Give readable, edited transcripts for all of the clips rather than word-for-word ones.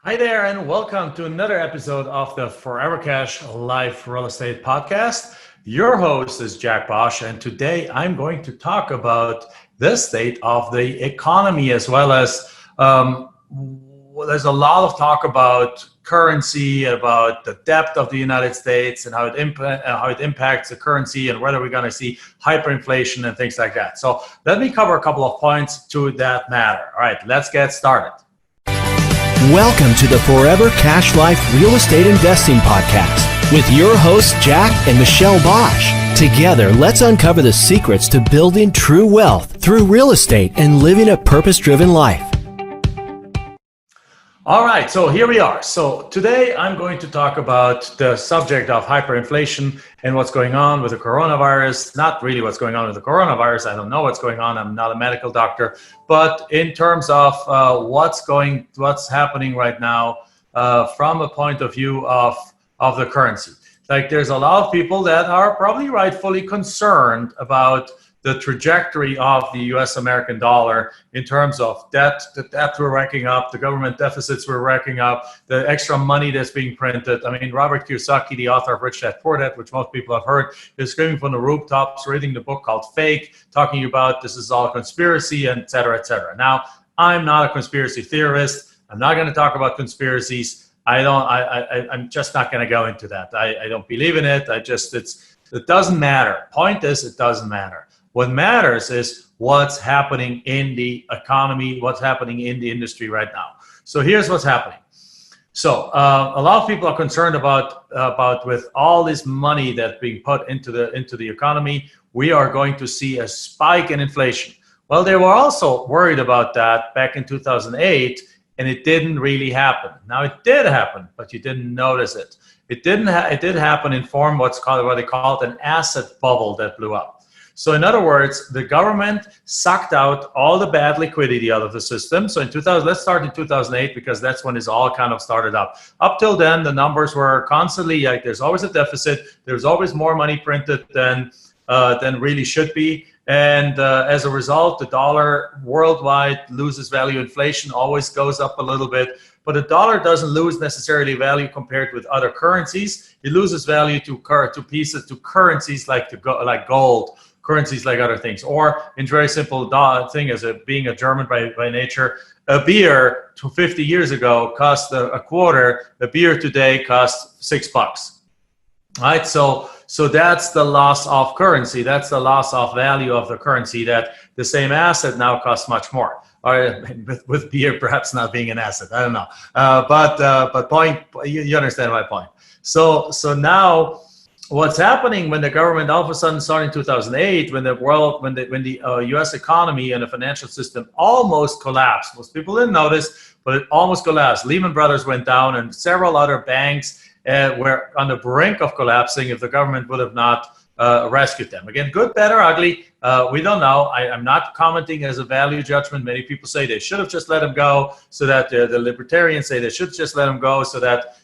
Hi there, and welcome to another episode of the Forever Cash Life Real Estate Podcast. Your host is Jack Bosch, and today I'm going to talk about the state of the economy as well as there's a lot of talk about currency, about the depth of the United States and how it impacts the currency and whether we're going to see hyperinflation and things like that. So let me cover a couple of points to that matter. All right, let's get started. Welcome to the Forever Cash Life Real Estate Investing Podcast with your hosts, Jack and Michelle Bosch. Together, let's uncover the secrets to building true wealth through real estate and living a purpose-driven life. All right, so here we are. So today I'm going to talk about the subject of hyperinflation and what's going on with the coronavirus. Not really what's going on with the coronavirus. I don't know what's going on. I'm not a medical doctor. But in terms of what's happening right now from a point of view of the currency. Like there's a lot of people that are probably rightfully concerned about the trajectory of the US American dollar in terms of debt, the debt we're racking up, the government deficits we're racking up, the extra money that's being printed. I mean, Robert Kiyosaki, the author of Rich Dad Poor Dad, which most people have heard, is screaming from the rooftops, reading the book called Fake, talking about this is all conspiracy, and et cetera, et cetera. Now, I'm not a conspiracy theorist. I'm not going to talk about conspiracies. I'm just not going to go into that. I don't believe in it. It doesn't matter. Point is, it doesn't matter. What matters is what's happening in the economy, what's happening in the industry right now. So here's what's happening. So a lot of people are concerned about with all this money that's being put into the economy, we are going to see a spike in inflation. Well, they were also worried about that back in 2008, and it didn't really happen. Now it did happen, but you didn't notice it. It did happen in form what they call an asset bubble that blew up. So in other words, the government sucked out all the bad liquidity out of the system. So let's start in 2008 because that's when it's all kind of started up. Up till then, the numbers were constantly like there's always a deficit. There's always more money printed than really should be. And as a result, the dollar worldwide loses value. Inflation always goes up a little bit. But the dollar doesn't lose necessarily value compared with other currencies. It loses value to currencies like gold. Currencies like other things, or in very simple thing as being a German by nature, a beer 50 years ago cost a quarter. A beer today costs $6. Right, so that's the loss of currency. That's the loss of value of the currency. That the same asset now costs much more. Or with beer perhaps not being an asset. I don't know, but point you understand my point. So now. What's happening when the government all of a sudden starting in 2008, when the U.S. economy and the financial system almost collapsed. Most people didn't notice, but it almost collapsed. Lehman Brothers went down, and several other banks were on the brink of collapsing if the government would have not rescued them. Again, good, bad, or ugly, we don't know. I'm not commenting as a value judgment. Many people say they should have just let them go, so that the libertarians say they should just let them go, so that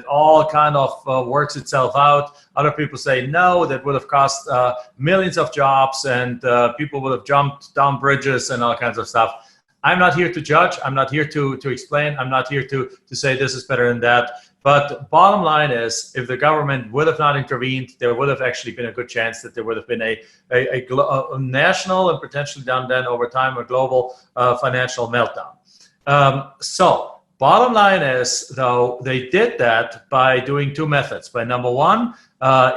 all kind of works itself out. Other people say no, that would have cost millions of jobs, and people would have jumped down bridges and all kinds of stuff. I'm not here to judge. I'm not here to explain. I'm not here to say this is better than that. But bottom line is, if the government would have not intervened, there would have actually been a good chance that there would have been a national and potentially down then over time a global financial meltdown. So bottom line is, though, they did that by doing two methods. By number one,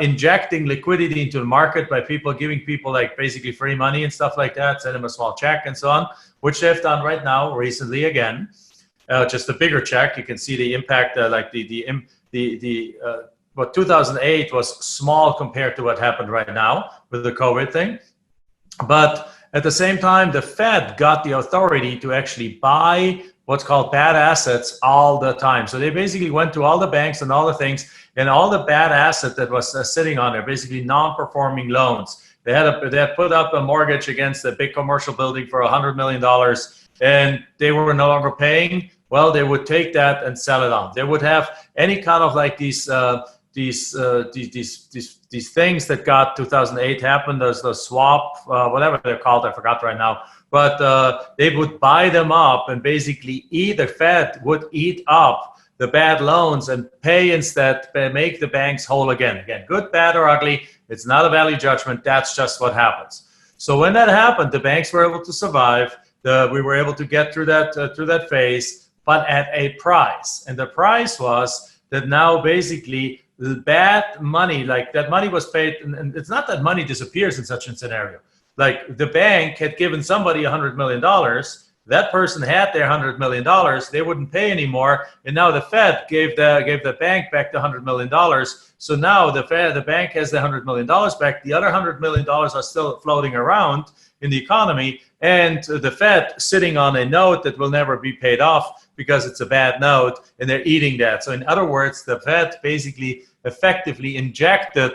injecting liquidity into the market by giving people like basically free money and stuff like that, send them a small check and so on, which they've done right now recently again. Just a bigger check. You can see the impact, what 2008 was small compared to what happened right now with the COVID thing. But at the same time, the Fed got the authority to actually buy what's called bad assets all the time. So they basically went to all the banks and all the things, and all the bad asset that was sitting on there, basically non-performing loans. They had put up a mortgage against a big commercial building for $100 million, and they were no longer paying. Well, they would take that and sell it on. They would have any kind of like these things that got 2008 happened. Those swap, whatever they're called, I forgot right now. but they would buy them up, and basically the Fed would eat up the bad loans and pay instead, make the banks whole again. Again, good, bad, or ugly, it's not a value judgment. That's just what happens. So when that happened, the banks were able to survive. We were able to get through that phase, but at a price. And the price was that now basically the bad money, like that money was paid, and it's not that money disappears in such a scenario. Like the bank had given somebody $100 million. That person had their $100 million. They wouldn't pay anymore, and now the Fed gave the bank back the $100 million. So now the bank has the $100 million back. The other $100 million are still floating around in the economy, and the Fed sitting on a note that will never be paid off because it's a bad note, and they're eating that. So in other words, the Fed basically effectively injected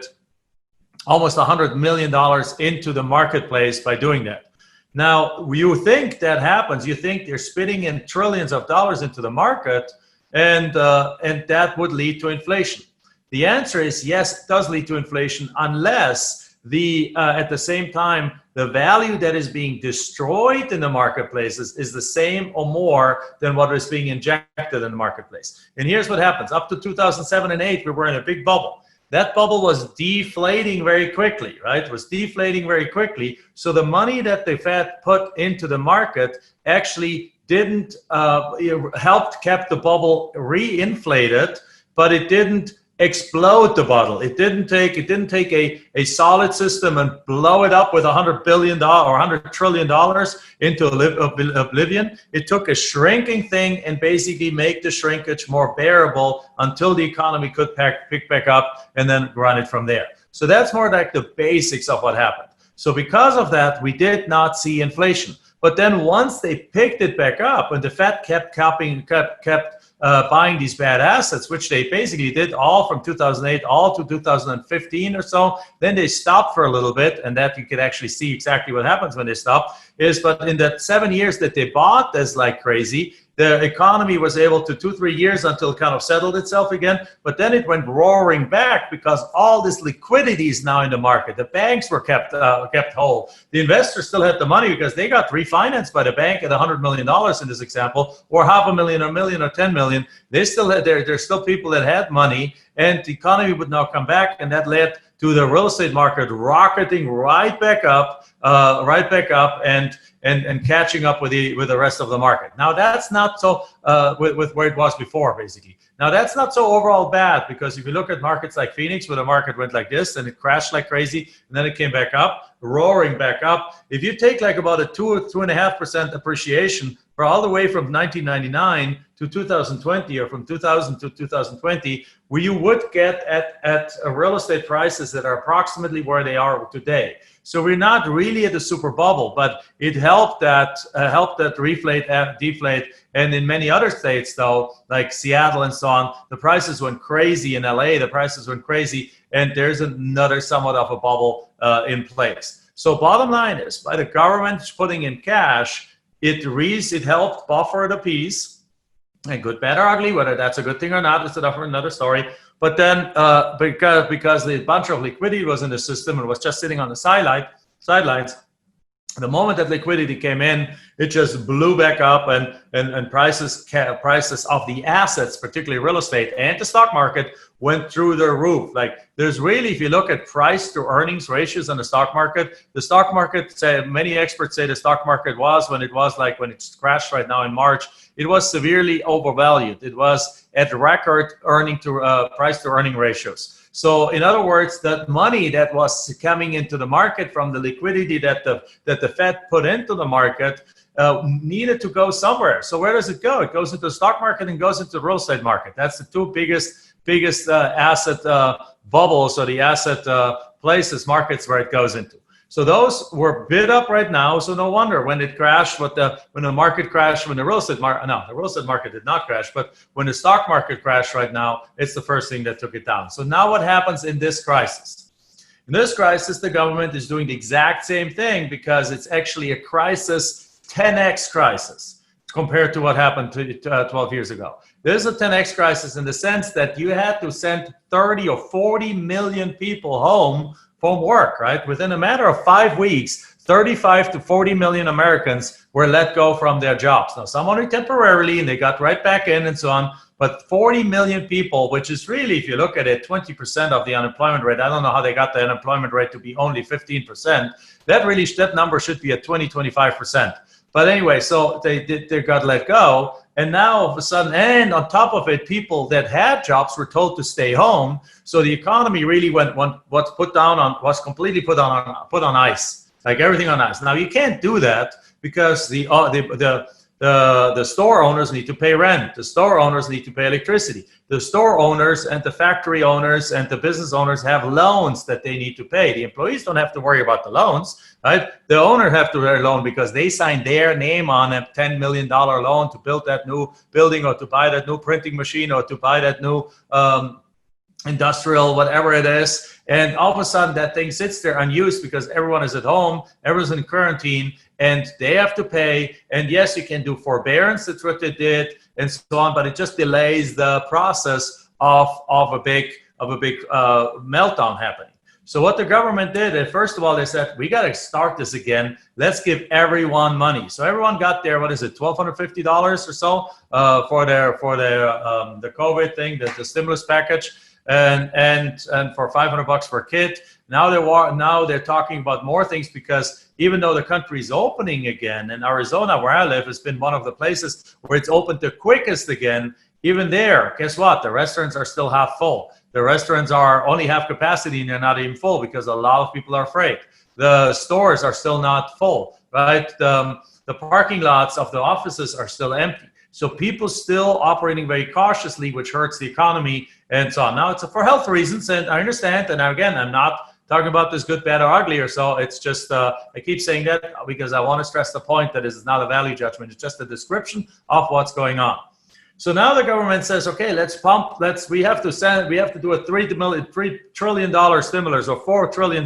almost $100 million into the marketplace by doing that. Now, you think that happens, you think they're spitting in trillions of dollars into the market, and that would lead to inflation. The answer is yes, it does lead to inflation, unless at the same time, the value that is being destroyed in the marketplace is the same or more than what is being injected in the marketplace. And here's what happens. Up to 2007 and 8, we were in a big bubble. That bubble was deflating very quickly, right? It was deflating very quickly. So the money that the Fed put into the market actually didn't kept the bubble reinflated, but it didn't explode the bottle. It didn't take a solid system and blow it up with $100 billion or $100 trillion into oblivion. It took a shrinking thing and basically make the shrinkage more bearable until the economy could pick back up and then run it from there. So that's more like the basics of what happened. So because of that, we did not see inflation. But then once they picked it back up and the Fed kept buying these bad assets, which they basically did all from 2008 all to 2015 or so. Then they stopped for a little bit, and that you could actually see exactly what happens when they stop. But in that 7 years that they bought this like crazy, the economy was able to 2-3 years until it kind of settled itself again. But then it went roaring back because all this liquidity is now in the market. The banks were kept whole. The investors still had the money because they got refinanced by the bank at $100 million in this example, or $500,000, or $1 million, or $10 million. They still had there's still people that had money, and the economy would now come back, and that led to the real estate market rocketing right back up, and catching up with the rest of the market. Now that's not so with where it was before, basically. Now that's not so overall bad, because if you look at markets like Phoenix, where the market went like this and it crashed like crazy, and then it came back up, roaring back up. If you take like about a 2 or 2.5% appreciation for all the way from 1999 to 2020, or from 2000 to 2020, where you would get at real estate prices that are approximately where they are today. So we're not really at a super bubble, but it helped that deflate. And in many other states, though, like Seattle and so on, the prices went crazy. In LA, the prices went crazy, and there's another somewhat of a bubble in place. So bottom line is, by the government putting in cash, it helped buffer the peace. And good, bad, or ugly, whether that's a good thing or not, it's another story. But then because the bunch of liquidity was in the system and was just sitting on the sidelines, the moment that liquidity came in, it just blew back up, and prices of the assets, particularly real estate and the stock market, went through the roof. Like, there's really, if you look at price to earnings ratios on the stock market, many experts say the stock market was, when it it's crashed right now in March, it was severely overvalued. It was at record price to earning ratios. So in other words, that money that was coming into the market from the liquidity that the Fed put into the market needed to go somewhere. So where does it go? It goes into the stock market and goes into the real estate market. That's the two biggest asset bubbles, or the asset markets where it goes into. So those were bid up right now. So no wonder when it crashed, when the market crashed, the real estate market did not crash, but when the stock market crashed right now, it's the first thing that took it down. So now what happens in this crisis? In this crisis, the government is doing the exact same thing, because it's actually a crisis, 10x crisis, compared to what happened 12 years ago. There's a 10x crisis in the sense that you had to send 30 or 40 million people home from work, right? Within a matter of 5 weeks, 35 to 40 million Americans were let go from their jobs. Now, some only temporarily, and they got right back in and so on. But 40 million people, which is really, if you look at it, 20% of the unemployment rate. I don't know how they got the unemployment rate to be only 15%. That number should be at 25%. But anyway, so they got let go. And now all of a sudden, and on top of it, people that had jobs were told to stay home. So the economy really was completely put on ice, like everything on ice. Now you can't do that because the store owners need to pay rent. The store owners need to pay electricity. The store owners and the factory owners and the business owners have loans that they need to pay. The employees don't have to worry about the loans, right? The owner have to pay a loan because they signed their name on a $10 million loan to build that new building or to buy that new printing machine or to buy that new industrial, whatever it is. And all of a sudden that thing sits there unused because everyone is at home, everyone's in quarantine, and they have to pay. And yes, you can do forbearance, that's what they did, and so on, but it just delays the process of a big meltdown happening. So what the government did, first of all, they said, we got to start this again. Let's give everyone money. So everyone got their, what is it, $1,250 or so for the COVID thing, the stimulus package. And for $500 per kid. Now they're talking about more things because even though the country's opening again, and Arizona, where I live, has been one of the places where it's opened the quickest again. Even there, guess what? The restaurants are still half full. The restaurants are only half capacity and they're not even full because a lot of people are afraid. The stores are still not full, right? The parking lots of the offices are still empty. So people still operating very cautiously, which hurts the economy and so on. Now it's for health reasons, and I understand. And again, I'm not talking about this good, bad, or ugly or so. It's just, I keep saying that because I want to stress the point that it's not a value judgment. It's just a description of what's going on. So now the government says, okay, we have to do a $3 trillion stimulus or $4 trillion.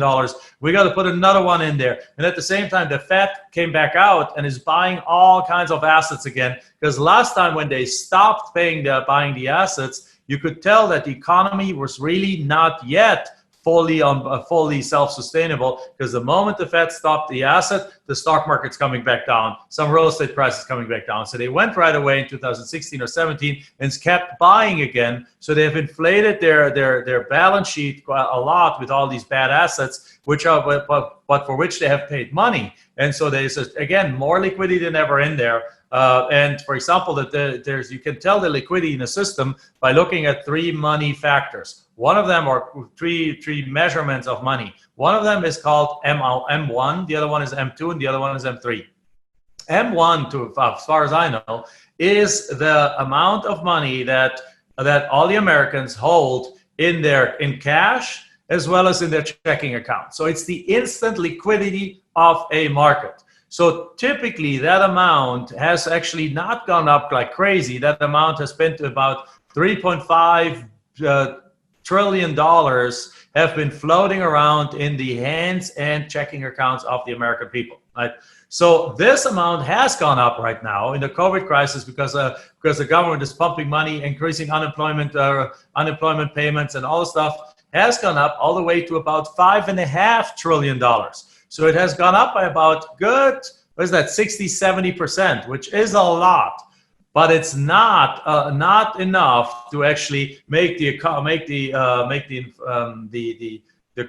We got to put another one in there. And at the same time, the Fed came back out and is buying all kinds of assets again. Because last time when they stopped buying the assets, you could tell that the economy was really not yet fully self-sustainable, because the moment the Fed stopped the asset, the stock market's coming back down, some real estate prices coming back down. So they went right away in 2016 or 17 and kept buying again. So they've inflated their balance sheet quite a lot with all these bad assets, but for which they have paid money. And so there's again more liquidity than ever in there. And for example, you can tell the liquidity in the system by looking at three money factors. One of them are three measurements of money. One of them is called M1, the other one is M2, and the other one is M3. M1, as far as I know, is the amount of money that all the Americans hold in cash as well as in their checking account. So it's the instant liquidity of a market. So typically that amount has actually not gone up like crazy. That amount has been to about $3.5 trillion have been floating around in the hands and checking accounts of the American people, right? So this amount has gone up right now in the COVID crisis because the government is pumping money, increasing unemployment payments and all the stuff has gone up all the way to about $5.5 trillion. So it has gone up by about 60-70%, which is a lot. But it's not enough to actually make the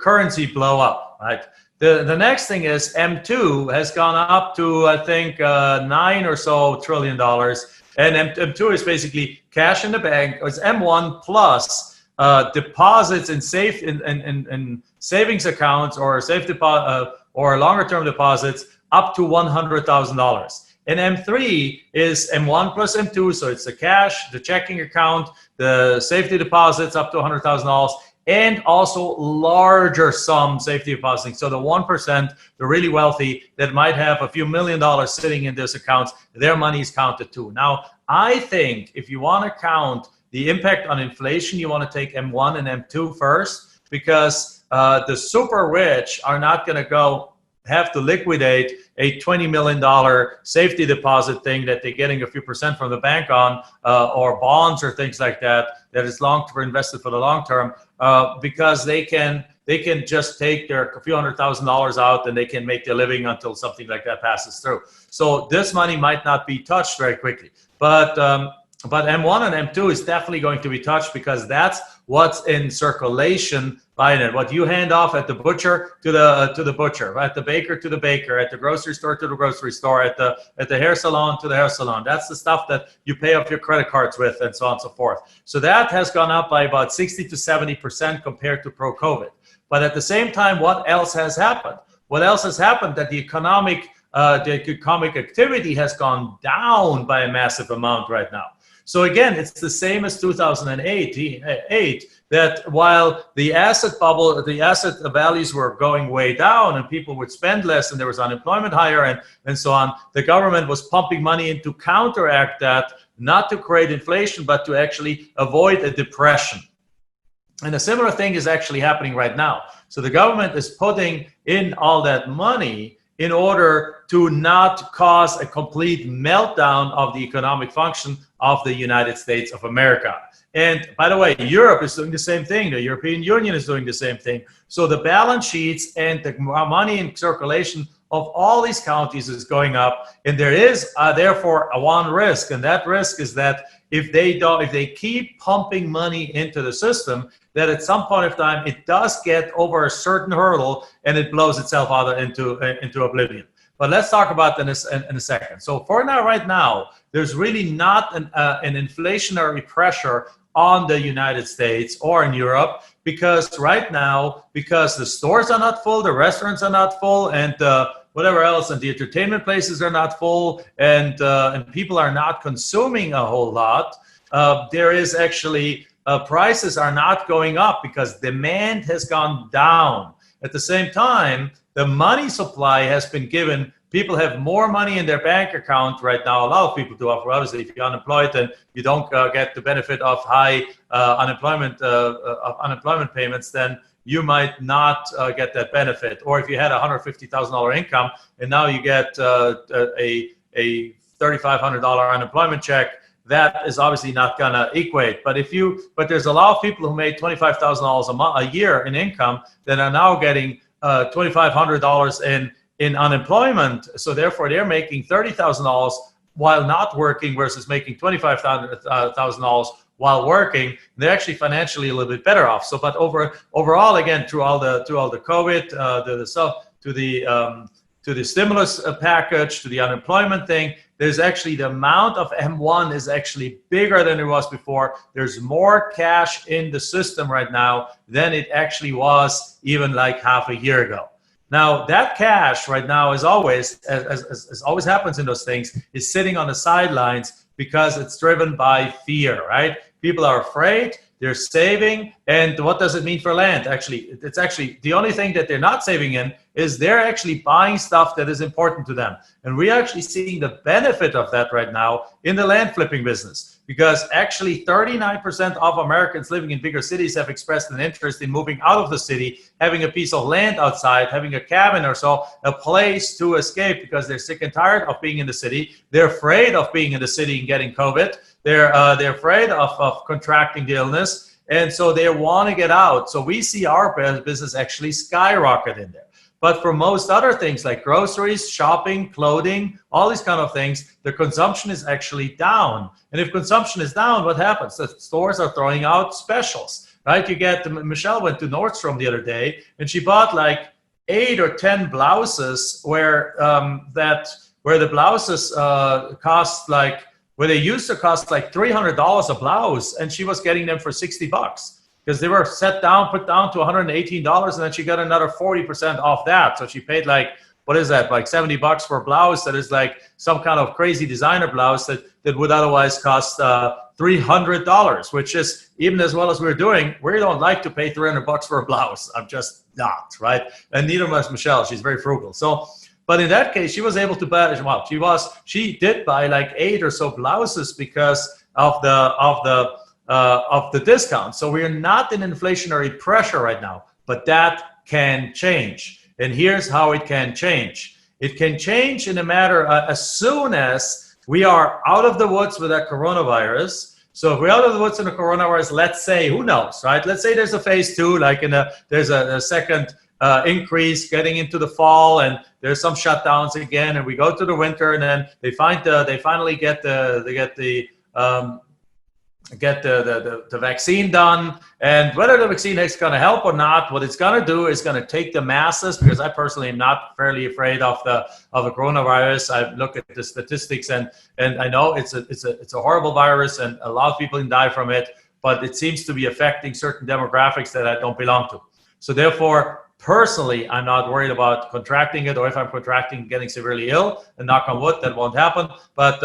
currency blow up, right? The next thing is M2 has gone up to I think $9 or so trillion, and M2 is basically cash in the bank. It's M1 plus deposits in savings accounts or or longer term deposits up to $100,000. And M3 is M1 plus M2, so it's the cash, the checking account, the safety deposits up to $100,000, and also larger sum safety depositing. So the 1%, the really wealthy that might have a few $1 million sitting in these accounts, their money is counted too. Now, I think if you want to count the impact on inflation, you want to take M1 and M2 first, because the super rich are not going to have to liquidate a $20 million safety deposit thing that they're getting a few percent from the bank on, or bonds or things like that is long-term invested for the long term, because they can they can just take their few $100,000 out and they can make their living until something like that passes through. So this money might not be touched very quickly, but M1 and M2 is definitely going to be touched because that's what's in circulation buying it. What you hand off at the butcher to the butcher, at the baker to the baker, at the grocery store to the grocery store, at the hair salon to the hair salon. That's the stuff that you pay off your credit cards with, and so on and so forth. So that has gone up by about 60 to 70% compared to pro-COVID. But at the same time, what else has happened? What else has happened? That the economic activity has gone down by a massive amount right now. So again, it's the same as 2008, that while the asset bubble, the asset values were going way down and people would spend less and there was unemployment higher and so on, the government was pumping money in to counteract that, not to create inflation, but to actually avoid a depression. And a similar thing is actually happening right now. So the government is putting in all that money in order to not cause a complete meltdown of the economic function of the United States of America. And by the way, Europe is doing the same thing. The European Union is doing the same thing. So the balance sheets and the money in circulation of all these counties is going up. And there is therefore one risk. And that risk is that if they keep pumping money into the system, that at some point of time, it does get over a certain hurdle and it blows itself out into oblivion. But let's talk about that in a second. So for now, right now, there's really not an inflationary pressure on the United States or in Europe, because right now, because the stores are not full, the restaurants are not full, and whatever else, and the entertainment places are not full, and people are not consuming a whole lot, there is actually prices are not going up because demand has gone down. At the same time, the money supply has been given. People have more money in their bank account right now. A lot of people do. Obviously, if you're unemployed and you don't get the benefit of high unemployment payments, then you might not get that benefit. Or if you had a $150,000 income and now you get a $3,500 unemployment check, that is obviously not going to equate. But there's a lot of people who made $25,000 a year in income that are now getting $2,500 in unemployment. So therefore, they're making $30,000 while not working versus making $25,000 while working. They're actually financially a little bit better off. So, but overall, again, through all the COVID, to the stimulus package, to the unemployment thing, there's actually the amount of M1 is actually bigger than it was before. There's more cash in the system right now than it actually was even like half a year ago. Now, that cash right now is always, as always happens in those things, is sitting on the sidelines because it's driven by fear, right? People are afraid, they're saving, and what does it mean for land? Actually, it's actually the only thing that they're not saving in is they're actually buying stuff that is important to them. And we're actually seeing the benefit of that right now in the land flipping business, because actually 39% of Americans living in bigger cities have expressed an interest in moving out of the city, having a piece of land outside, having a cabin or so, a place to escape, because they're sick and tired of being in the city. They're afraid of being in the city and getting COVID. They're afraid of contracting the illness. And so they want to get out. So we see our business actually skyrocket in there. But for most other things like groceries, shopping, clothing, all these kind of things, the consumption is actually down. And if consumption is down, what happens? The stores are throwing out specials, right? Michelle went to Nordstrom the other day and she bought like 8 or 10 blouses where the blouses where they used to cost like $300 a blouse, and she was getting them for $60 because they were put down to $118, and then she got another 40% off that. So she paid like, what is that, like $70 for a blouse that is like some kind of crazy designer blouse that would otherwise cost $300, which is, even as well as we're doing, we don't like to pay $300 for a blouse. I'm just not, right? And neither was Michelle. She's very frugal. So, but in that case, she was able to buy, well, she did buy like 8 or so blouses because of the discount. So we're not in inflationary pressure right now, but that can change. And here's how it can change. It can change in a matter as soon as we are out of the woods with that coronavirus, So if we're out of the woods in the coronavirus, let's say, who knows, right? Let's say there's a phase 2, like there's a second increase getting into the fall, and there's some shutdowns again, and we go to the winter, and then they finally get the vaccine done. And whether the vaccine is going to help or not, what it's going to do is going to take the masses, because I personally am not fairly afraid of the coronavirus. I look at the statistics, and I know it's a horrible virus, and a lot of people can die from it, but it seems to be affecting certain demographics that I don't belong to. So therefore, personally, I'm not worried about contracting it, or if I'm contracting, getting severely ill, and knock on wood, that won't happen. But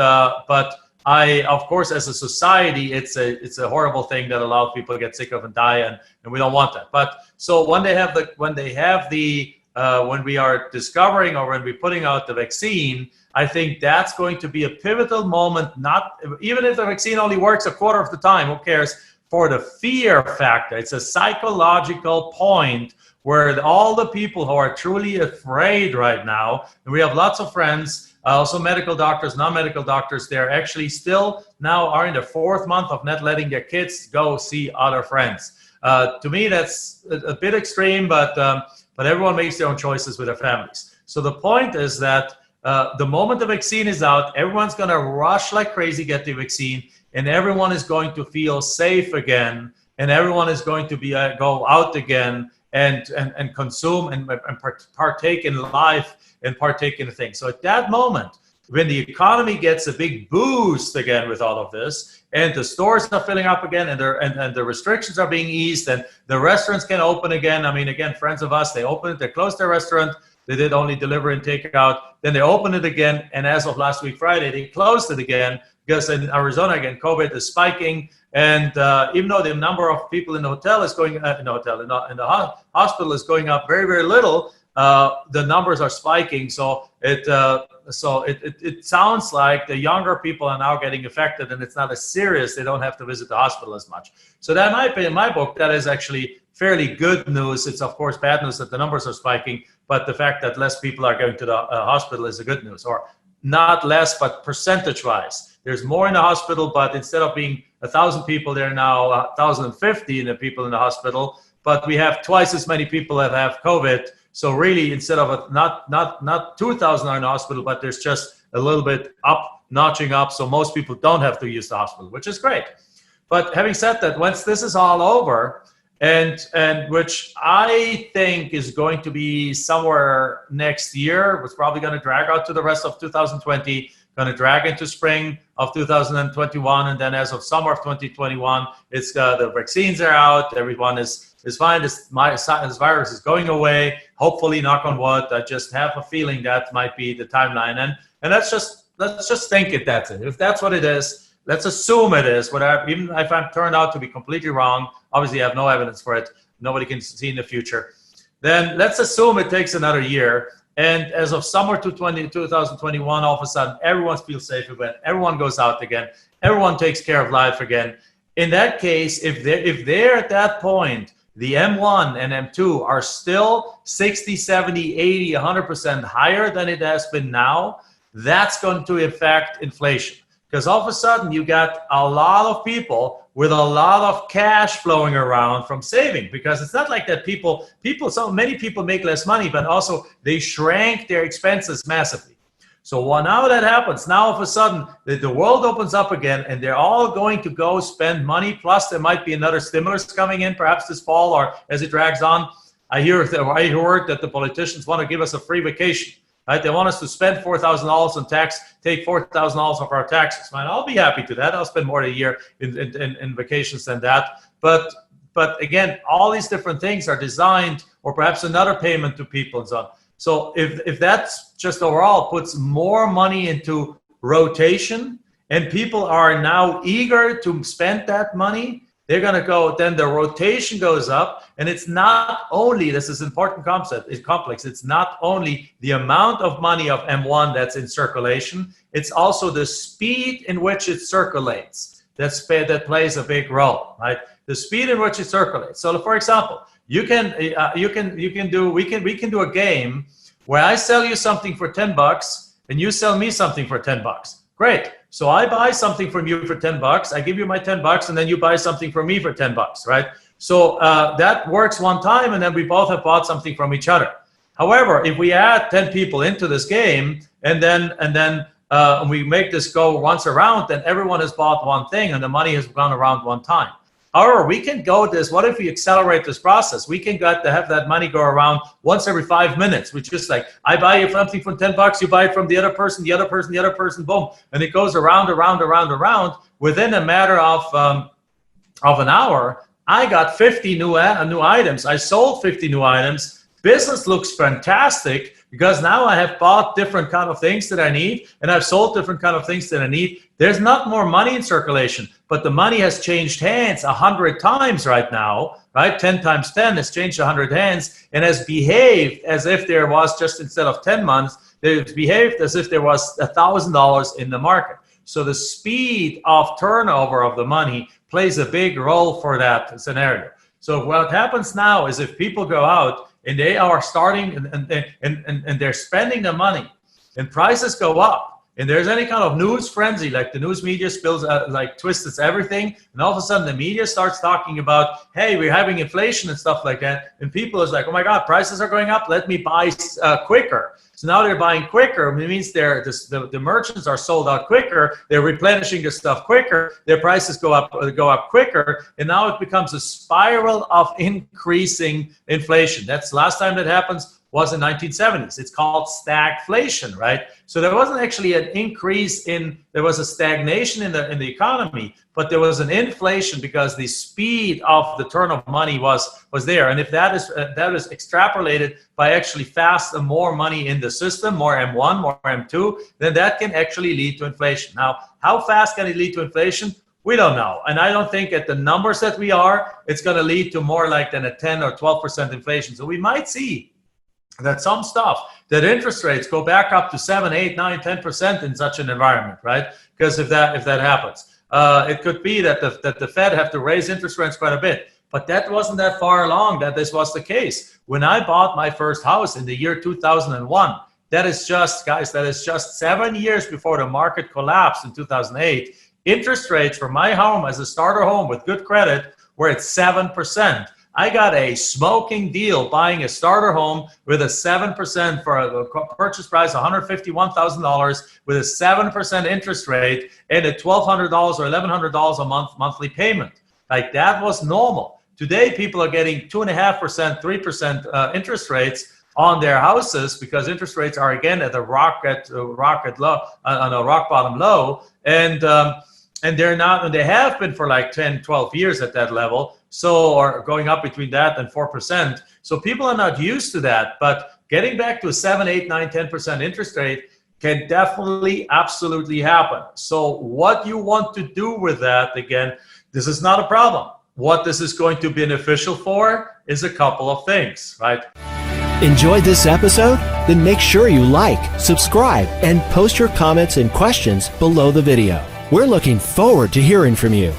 I, of course, as a society, it's a horrible thing that a lot of people get sick of and die, and we don't want that. But so when we are discovering, or when we're putting out the vaccine, I think that's going to be a pivotal moment. Not even if the vaccine only works a quarter of the time, who cares? For the fear factor, it's a psychological point where all the people who are truly afraid right now, and we have lots of friends, also medical doctors, non-medical doctors, they're actually still now are in the 4th month of not letting their kids go see other friends. To me, that's a bit extreme, but everyone makes their own choices with their families. So the point is that the moment the vaccine is out, everyone's going to rush like crazy, get the vaccine, and everyone is going to feel safe again, and everyone is going to be go out again and consume and partake in life and partake in things. So at that moment, when the economy gets a big boost again with all of this, and the stores are filling up again, and the restrictions are being eased, and the restaurants can open again. I mean, again, friends of us, they closed their restaurant. They did only deliver and take out. Then they opened it again, and as of last week Friday, they closed it again, because in Arizona again, COVID is spiking. And even though the number of people in the hotel is going in the hospital is going up very, very little, the numbers are spiking. So it sounds like the younger people are now getting affected, and it's not as serious. They don't have to visit the hospital as much. So that might be, in my book, that is actually fairly good news. It's of course bad news that the numbers are spiking, but the fact that less people are going to the hospital is a good news, or not less, but percentage-wise. There's more in the hospital, but instead of being 1,000 people, there are now 1,050 people in the hospital. But we have twice as many people that have COVID. So really, instead of not 2,000 are in the hospital, but there's just a little bit notching up. So most people don't have to use the hospital, which is great. But having said that, once this is all over, and which I think is going to be somewhere next year, it's probably going to drag out to the rest of 2020, going to drag into spring of 2021, and then as of summer of 2021, it's the vaccines are out, everyone is fine, this virus is going away, hopefully, knock on wood. I just have a feeling that might be the timeline, and let's just think it that's it. If that's what it is, let's assume it is, even if I'm turned out to be completely wrong, obviously I have no evidence for it, nobody can see in the future, then let's assume it takes another year. And as of summer 2021, all of a sudden, everyone feels safe again. Everyone goes out again. Everyone takes care of life again. In that case, if they're at that point, the M1 and M2 are still 60, 70, 80, 100% higher than it has been now, that's going to affect inflation. Because all of a sudden, you got a lot of people with a lot of cash flowing around from saving, because it's not like that so many people make less money, but also they shrank their expenses massively. So now that happens, now all of a sudden the world opens up again, and they're all going to go spend money. Plus there might be another stimulus coming in, perhaps this fall or as it drags on. I heard that the politicians want to give us a free vacation. Right? They want us to spend $4,000 on tax, take $4,000 off our taxes. Man, I'll be happy to that. I'll spend more than a year in vacations than that. But again, all these different things are designed, or perhaps another payment to people and so on. So if that's just overall puts more money into rotation, and people are now eager to spend that money, they're going to go, then the rotation goes up. And it's not only, this is an important concept, it's complex, it's not only the amount of money of M1 that's in circulation, it's also the speed in which it circulates. That plays a big role, right? The speed in which it circulates. So for example, we can do a game where I sell you something for $10 and you sell me something for $10. Great. So I buy something from you for $10. I give you my $10, and then you buy something from me for $10, right? So that works one time, and then we both have bought something from each other. However, if we add 10 people into this game, and then we make this go once around, then everyone has bought one thing, and the money has gone around one time. However, we can go this, what if we accelerate this process? We can have that money go around once every 5 minutes, which is like, I buy you something for $10, you buy it from the other person, boom. And it goes around. Within a matter of an hour, I got 50 new items. I sold 50 new items. Business looks fantastic because now I have bought different kind of things that I need, and I've sold different kind of things that I need. There's not more money in circulation, but the money has changed hands 100 times right now, right? 10 times 10 has changed 100 hands and has behaved as if there was, just instead of 10 months, it's behaved as if there was $1,000 in the market. So the speed of turnover of the money plays a big role for that scenario. So what happens now is if people go out and they are starting and they're spending the money and prices go up, and there's any kind of news frenzy, like the news media spills, twists everything, and all of a sudden the media starts talking about, hey, we're having inflation and stuff like that, and people is like, oh my God, prices are going up, let me buy quicker. So now they're buying quicker. It means the merchants are sold out quicker. They're replenishing the stuff quicker. Their prices go up quicker, and now it becomes a spiral of increasing inflation. That's the last time that happens was in 1970s. It's called stagflation, right? So there wasn't actually an increase there was a stagnation in the economy, but there was an inflation because the speed of the turn of money was there. And if that is extrapolated by actually fast and more money in the system, more M1, more M2, then that can actually lead to inflation. Now, how fast can it lead to inflation? We don't know. And I don't think at the numbers that we are, it's going to lead to more like than a 10 or 12% inflation. So we might see that some stuff, that interest rates go back up to 7, 8, 9, 10% in such an environment, right? Because if that happens, it could be that the Fed have to raise interest rates quite a bit. But that wasn't that far along that this was the case. When I bought my first house in the year 2001, that is just 7 years before the market collapsed in 2008. Interest rates for my home as a starter home with good credit were at 7%. I got a smoking deal buying a starter home with a 7% for a purchase price, $151,000 with a 7% interest rate and a $1,200 or $1,100 a monthly payment. Like that was normal. Today, people are getting 2.5%, 3% interest rates on their houses because interest rates are again at a rock bottom low, and they're not, and they have been for like 10, 12 years at that level. So, or going up between that and 4%. So people are not used to that, but getting back to a 7, 8, 9, 10% interest rate can definitely, absolutely happen. So what you want to do with that, again, this is not a problem. What this is going to be beneficial for is a couple of things, right? Enjoyed this episode? Then make sure you like, subscribe, and post your comments and questions below the video. We're looking forward to hearing from you.